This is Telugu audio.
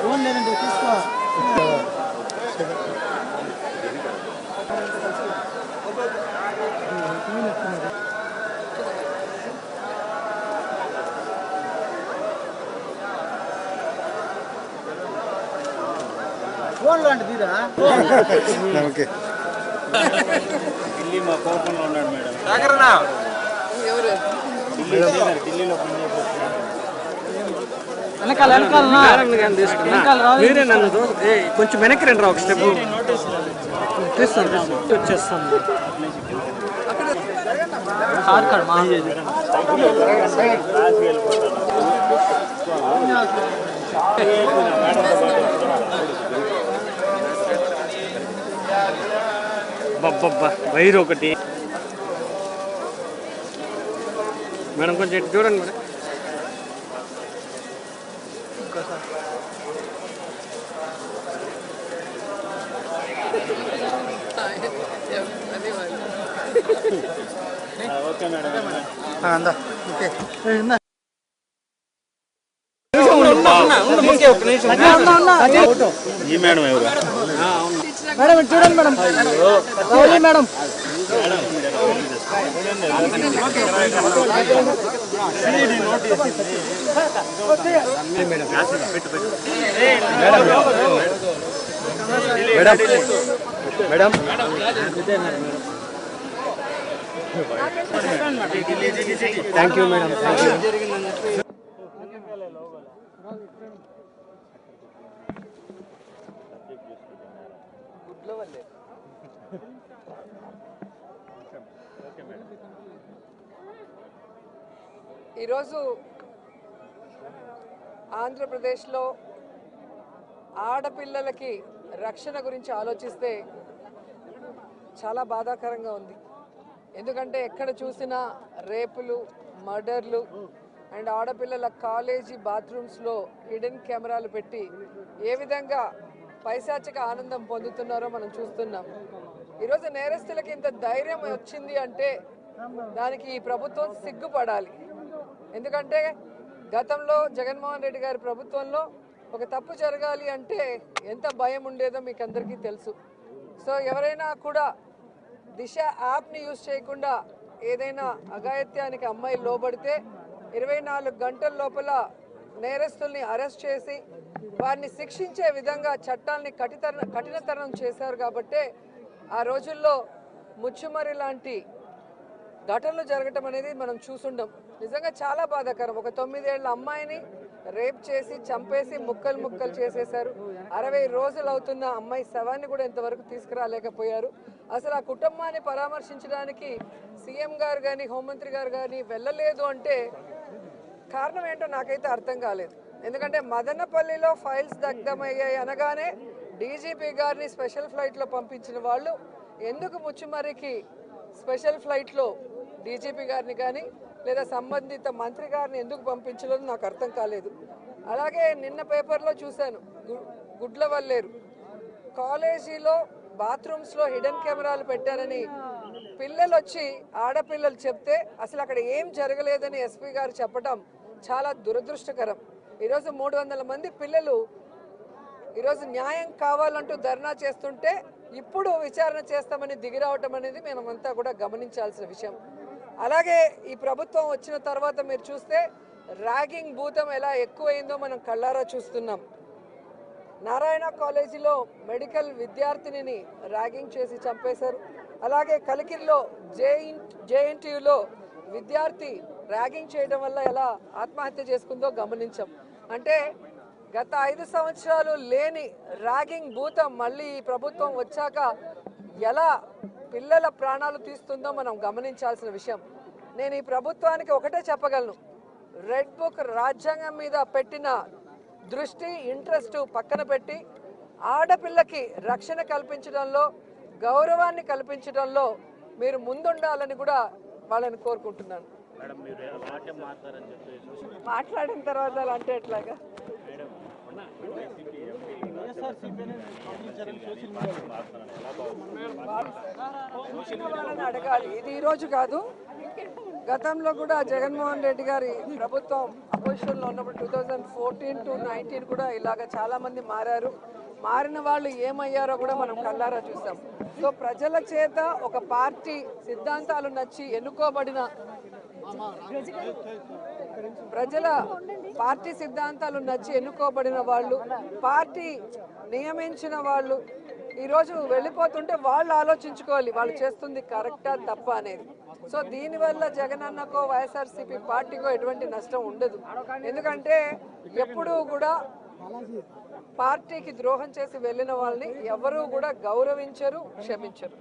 ఫోన్ లేదండి తీసుకో. ఫోన్లో అంటే తీరా ఓకే. ఢిల్లీ మా కోపంలో ఉన్నాడు మేడం. ఢిల్లీలో వెనకాల మీరే నన్ను కొంచెం వెనక్కి రండి రా ఒక స్టెప్ తీస్తాను వచ్చేస్తాను. బబ్బబ్బా వైర్ ఒకటి మేడం కొంచెం ఇటు చూడండి మేడం. Okay madam. ఓకే. ఈ మేడం ఎవరు? మేడం చూడండి madam. Rowley madam. Madam thank you madam. ఈరోజు ఆంధ్రప్రదేశ్లో ఆడపిల్లలకి రక్షణ గురించి ఆలోచిస్తే చాలా బాధాకరంగా ఉంది. ఎందుకంటే ఎక్కడ చూసినా రేపులు, మర్డర్లు అండ్ ఆడపిల్లల కాలేజీ బాత్రూమ్స్లో హిడెన్ కెమెరాలు పెట్టి ఏ విధంగా పైశాచిక ఆనందం పొందుతున్నారో మనం చూస్తున్నాం. ఈరోజు నేరస్తులకి ఇంత ధైర్యం వచ్చింది అంటే దానికి ఈ ప్రభుత్వం సిగ్గుపడాలి. ఎందుకంటే గతంలో జగన్మోహన్ రెడ్డి గారి ప్రభుత్వంలో ఒక తప్పు జరగాలి అంటే ఎంత భయం ఉండేదో మీకు అందరికీ తెలుసు. సో ఎవరైనా కూడా దిశ యాప్ని యూజ్ చేయకుండా ఏదైనా అఘాయిత్యానికి అమ్మాయి లోబడితే 24 గంటల లోపల నేరస్తుల్ని అరెస్ట్ చేసి వారిని శిక్షించే విధంగా చట్టాలని కఠినతరం చేశారు. కాబట్టే ఆ రోజుల్లో ముచ్చుమరి లాంటి ఘటనలు జరగటం అనేది మనం చూసుండం. నిజంగా చాలా బాధాకరం. ఒక 9 ఏళ్ల అమ్మాయిని రేప్ చేసి చంపేసి ముక్కలు ముక్కలు చేసేశారు. 60 రోజులు అవుతున్న అమ్మాయి శవాన్ని కూడా ఇంతవరకు తీసుకురాలేకపోయారు. అసలు ఆ కుటుంబాన్ని పరామర్శించడానికి సీఎం గారు కానీ హోంమంత్రి గారు కానీ వెళ్ళలేదు అంటే కారణం ఏంటో నాకైతే అర్థం కాలేదు. ఎందుకంటే మదనపల్లిలో ఫైల్స్ దగ్ధమయ్యాయి అనగానే డీజీపీ గారిని స్పెషల్ ఫ్లైట్లో పంపించిన వాళ్ళు ఎందుకు ముచ్చుమర్రికి స్పెషల్ ఫ్లైట్లో డీజీపీ గారిని కానీ లేదా సంబంధిత మంత్రి గారిని ఎందుకు పంపించలేదు నాకు అర్థం కాలేదు. అలాగే నిన్న పేపర్లో చూశాను, గుడ్లవల్లేరు కాలేజీలో బాత్రూమ్స్లో హిడెన్ కెమెరాలు పెట్టారని పిల్లలు వచ్చి ఆడపిల్లలు చెప్తే అసలు అక్కడ ఏం జరగలేదని ఎస్పీ గారు చెప్పడం చాలా దురదృష్టకరం. ఈరోజు 300 మంది పిల్లలు ఈరోజు న్యాయం కావాలంటూ ధర్నా చేస్తుంటే ఇప్పుడు విచారణ చేస్తామని దిగిరావటం అనేది మేమంతా కూడా గమనించాల్సిన విషయం. అలాగే ఈ ప్రభుత్వం వచ్చిన తర్వాత మీరు చూస్తే ర్యాగింగ్ భూతం ఎలా ఎక్కువైందో మనం కళ్ళారా చూస్తున్నాం. నారాయణ కాలేజీలో మెడికల్ విద్యార్థినిని ర్యాగింగ్ చేసి చంపేశారు. అలాగే కలికిరిలో జేఎన్టీయూలో విద్యార్థి ర్యాగింగ్ చేయడం వల్ల ఎలా ఆత్మహత్య చేసుకుందో గమనించాం. అంటే గత 5 సంవత్సరాలు లేని ర్యాగింగ్ భూతం మళ్ళీ ఈ ప్రభుత్వం వచ్చాక ఎలా పిల్లల ప్రాణాలు తీస్తుందో మనం గమనించాల్సిన విషయం. నేను ఈ ప్రభుత్వానికి ఒకటే చెప్పగలను, రెడ్ బుక్ రాజ్యాంగం మీద పెట్టిన దృష్టి ఇంట్రెస్ట్ పక్కన పెట్టి ఆడపిల్లకి రక్షణ కల్పించడంలో గౌరవాన్ని కల్పించడంలో మీరు ముందుండాలని కూడా వాళ్ళని కోరుకుంటున్నాను. మాట్లాడిన తర్వాత అలా అంటే ఎట్లాగా అడగాలి. ఇది ఈరోజు కాదు, గతంలో కూడా జగన్మోహన్ రెడ్డి గారి ప్రభుత్వం అపోజిషన్లో ఉన్నప్పుడు 2014 to 19 కూడా ఇలాగ చాలామంది మారారు. మారిన వాళ్ళు ఏమయ్యారో కూడా మనం కళ్ళారా చూసాం. సో ప్రజల చేత ఒక పార్టీ సిద్ధాంతాలు నచ్చి ఎన్నుకోబడిన ప్రజల పార్టీ సిద్ధాంతాలు నచ్చి ఎన్నుకోబడిన వాళ్ళు, పార్టీ నియమించిన వాళ్ళు ఈరోజు వెళ్ళిపోతుంటే వాళ్ళు ఆలోచించుకోవాలి వాళ్ళు చేస్తుంది కరెక్టా తప్ప అనేది. సో దీనివల్ల జగనన్నకో వైఎస్ఆర్సీపీ పార్టీకో ఎటువంటి నష్టం ఉండదు. ఎందుకంటే ఎప్పుడూ కూడా పార్టీకి ద్రోహం చేసి వెళ్ళిన వాళ్ళని ఎవరూ కూడా గౌరవించరు, క్షమించరు.